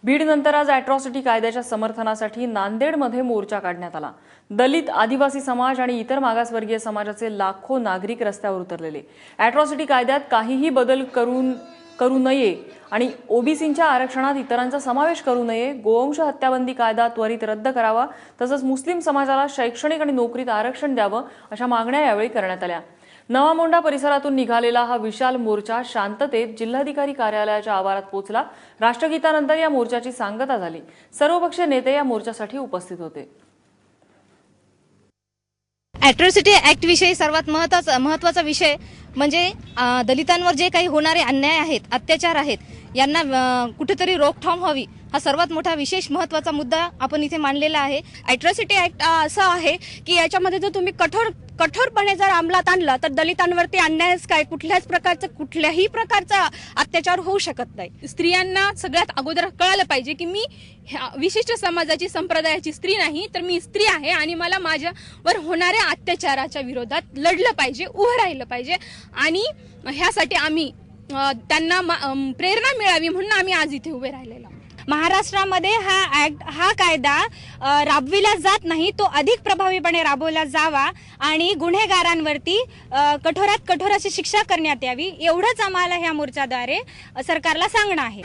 बीडनंतर आज अॅट्रॉसिटी कायद्याच्या समर्थनासाठी नांदेडमध्ये मोर्चा काढण्यात आला। दलित, आदिवासी समाज आणि इतर मागासवर्गीय समाजाचे लाखो नागरिक रस्त्यावर उतरलेले। अॅट्रॉसिटी कायद्यात काहीही बदल करू नये आणि ओबीसींच्या आरक्षणात इतरांचा समावेश करू नये, गोवंश हत्याबंदी कायदा त्वरित रद्द करावा, तसंच मुस्लिम समाजाला शैक्षणिक आणि नोकरीत आरक्षण द्यावं अशा मागण्या यावेळी करण्यात आल्या। नवा मोंढा परिसरातून निघालेला हा विशाल मोर्चा शांततेत जिल्हाधिकारी कार्यालयाच्या आवारात पोहोचला। राष्ट्रगीतानंतर या मोर्चाची सांगता झाली। सर्वपक्षीय नेते या मोर्चासाठी उपस्थित होते। अॅट्रॉसिटी ऍक्ट विषयी सर्वात महत्त्वाचा विषय म्हणजे दलितांवर जे काही होणारे अन्याय आहेत, अत्याचार आहेत, यांना कुठेतरी रोखठाम व्हावी, हा सर्वात मोठा विशेष महत्त्वाचा मुद्दा आपण इथे मांडलेला आहे। अॅट्रॉसिटी ऍक्ट असा आहे की याच्यामध्ये जर तुम्ही कठोरपणे जर अंमलात आणला तर दलितांवरती अन्यायच काय, कुठल्याही प्रकारचा अत्याचार होऊ शकत नाही। स्त्रियांना सगळ्यात अगोदर कळालं पाहिजे की मी विशिष्ट समाजाची, संप्रदायाची स्त्री नाही, तर मी स्त्री आहे आणि मला माझ्यावर होणाऱ्या अत्याचाराच्या विरोधात लढलं पाहिजे, उभं राहिलं पाहिजे आणि ह्यासाठी आम्ही त्यांना प्रेरणा मिळावी म्हणून आम्ही आज इथे उभे राहिलेलो आहोत। महाराष्ट्रामध्ये हा कायदा राबविला जात नाही, तो अधिक प्रभावीपणे राबवला जावा आणि गुन्हेगारांवरती कठोरात कठोर अशी शिक्षा करण्यात यावी, एवढंच आम्हाला ह्या मोर्चाद्वारे सरकारला सांगणं आहे।